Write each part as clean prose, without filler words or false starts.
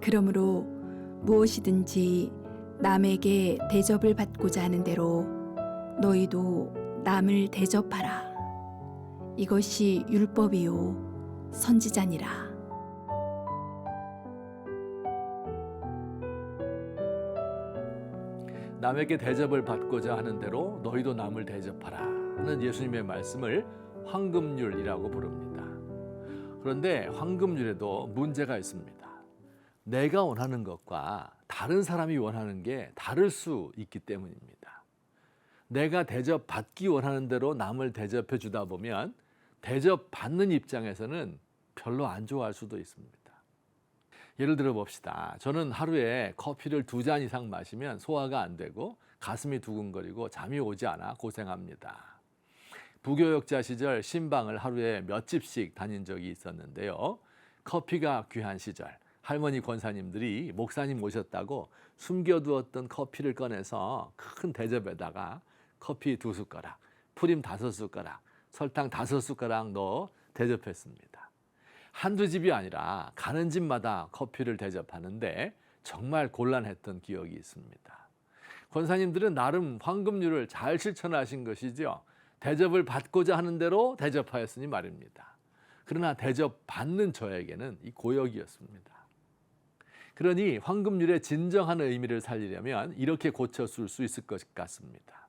그러므로 무엇이든지 남에게 대접을 받고자 하는 대로 너희도 남을 대접하라. 이것이 율법이요 선지자니라. 남에게 대접을 받고자 하는 대로 너희도 남을 대접하라 하는 예수님의 말씀을 황금률이라고 부릅니다. 그런데 황금률에도 문제가 있습니다. 내가 원하는 것과 다른 사람이 원하는 게 다를 수 있기 때문입니다. 내가 대접받기 원하는 대로 남을 대접해 주다 보면 대접받는 입장에서는 별로 안 좋아할 수도 있습니다. 예를 들어 봅시다. 저는 하루에 커피를 2잔 이상 마시면 소화가 안 되고 가슴이 두근거리고 잠이 오지 않아 고생합니다. 부교역자 시절 신방을 하루에 몇 집씩 다닌 적이 있었는데요. 커피가 귀한 시절 할머니 권사님들이 목사님 오셨다고 숨겨두었던 커피를 꺼내서 큰 대접에다가 커피 2숟가락, 프림 5숟가락, 설탕 5숟가락 넣어 대접했습니다. 한두 집이 아니라 가는 집마다 커피를 대접하는데 정말 곤란했던 기억이 있습니다. 권사님들은 나름 황금률을 잘 실천하신 것이죠. 대접을 받고자 하는 대로 대접하였으니 말입니다. 그러나 대접받는 저에게는 이 고역이었습니다. 그러니 황금률의 진정한 의미를 살리려면 이렇게 고쳐줄 수 있을 것 같습니다.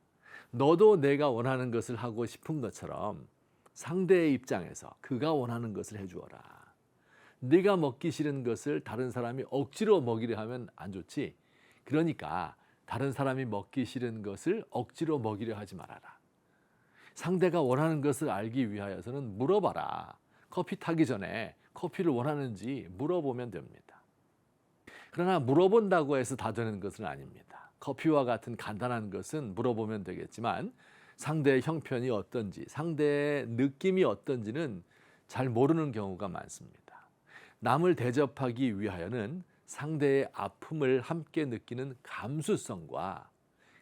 너도 내가 원하는 것을 하고 싶은 것처럼 상대의 입장에서 그가 원하는 것을 해주어라. 네가 먹기 싫은 것을 다른 사람이 억지로 먹이려 하면 안 좋지. 그러니까 다른 사람이 먹기 싫은 것을 억지로 먹이려 하지 말아라. 상대가 원하는 것을 알기 위하여서는 물어봐라. 커피 타기 전에 커피를 원하는지 물어보면 됩니다. 그러나 물어본다고 해서 다 되는 것은 아닙니다. 커피와 같은 간단한 것은 물어보면 되겠지만 상대의 형편이 어떤지, 상대의 느낌이 어떤지는 잘 모르는 경우가 많습니다. 남을 대접하기 위하여는 상대의 아픔을 함께 느끼는 감수성과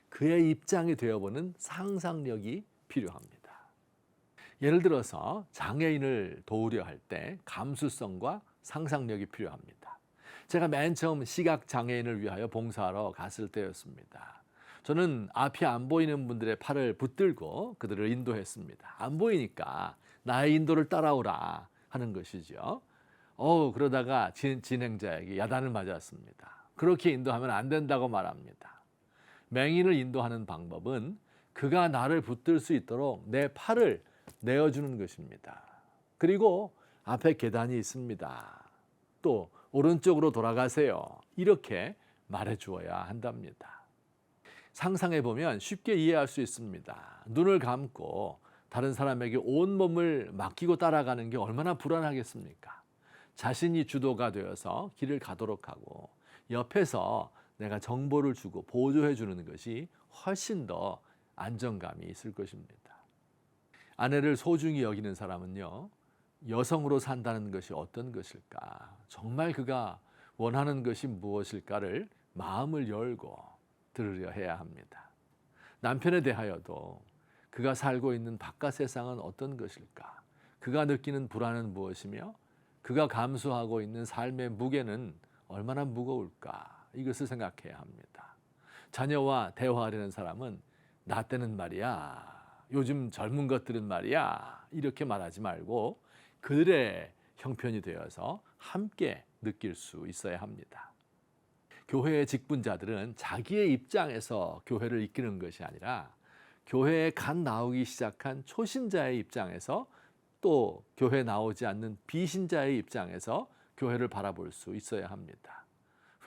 그의 입장이 되어보는 상상력이 필요합니다. 예를 들어서 장애인을 도우려 할 때 감수성과 상상력이 필요합니다. 제가 맨 처음 시각장애인을 위하여 봉사하러 갔을 때였습니다. 저는 앞이 안 보이는 분들의 팔을 붙들고 그들을 인도했습니다. 안 보이니까 나의 인도를 따라오라 하는 것이죠. 그러다가 진행자에게 야단을 맞았습니다. 그렇게 인도하면 안 된다고 말합니다. 맹인을 인도하는 방법은 그가 나를 붙들 수 있도록 내 팔을 내어주는 것입니다. 그리고 앞에 계단이 있습니다. 또 오른쪽으로 돌아가세요. 이렇게 말해주어야 한답니다. 상상해보면 쉽게 이해할 수 있습니다. 눈을 감고 다른 사람에게 온몸을 맡기고 따라가는 게 얼마나 불안하겠습니까? 자신이 주도가 되어서 길을 가도록 하고 옆에서 내가 정보를 주고 보조해 주는 것이 훨씬 더 안정감이 있을 것입니다. 아내를 소중히 여기는 사람은요, 여성으로 산다는 것이 어떤 것일까? 정말 그가 원하는 것이 무엇일까를 마음을 열고 들으려 해야 합니다. 남편에 대하여도 그가 살고 있는 바깥 세상은 어떤 것일까? 그가 느끼는 불안은 무엇이며 그가 감수하고 있는 삶의 무게는 얼마나 무거울까? 이것을 생각해야 합니다. 자녀와 대화하려는 사람은 나 때는 말이야, 요즘 젊은 것들은 말이야, 이렇게 말하지 말고 그들의 형편이 되어서 함께 느낄 수 있어야 합니다. 교회의 직분자들은 자기의 입장에서 교회를 이끄는 것이 아니라 교회에 갓 나오기 시작한 초신자의 입장에서 또 교회에 나오지 않는 비신자의 입장에서 교회를 바라볼 수 있어야 합니다.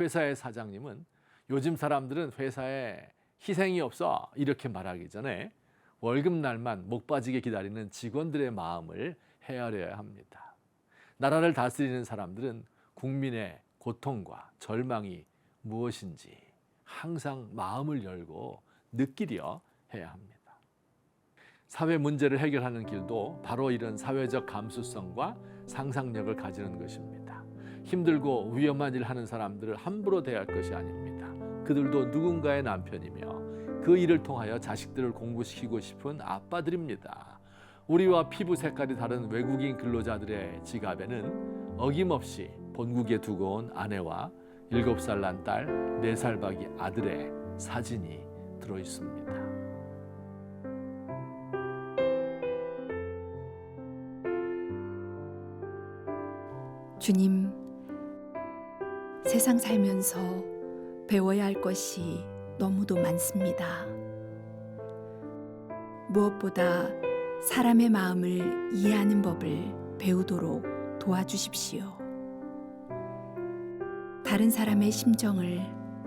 회사의 사장님은 요즘 사람들은 회사에 희생이 없어 이렇게 말하기 전에 월급날만 목 빠지게 기다리는 직원들의 마음을 헤아려야 합니다. 나라를 다스리는 사람들은 국민의 고통과 절망이 무엇인지 항상 마음을 열고 느끼려 해야 합니다. 사회 문제를 해결하는 길도 바로 이런 사회적 감수성과 상상력을 가지는 것입니다. 힘들고 위험한 일 하는 사람들을 함부로 대할 것이 아닙니다. 그들도 누군가의 남편이며 그 일을 통하여 자식들을 공부시키고 싶은 아빠들입니다. 우리와 피부 색깔이 다른 외국인 근로자들의 지갑에는 어김없이 본국에 두고 온 아내와 7살 난 딸, 4살 박이 아들의 사진이 들어 있습니다. 주님, 세상 살면서 배워야 할 것이 너무도 많습니다. 무엇보다 사람의 마음을 이해하는 법을 배우도록 도와주십시오. 다른 사람의 심정을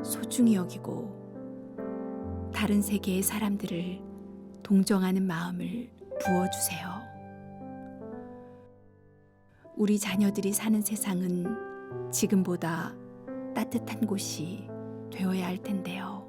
소중히 여기고 다른 세계의 사람들을 동정하는 마음을 부어주세요. 우리 자녀들이 사는 세상은 지금보다 따뜻한 곳이 되어야 할 텐데요.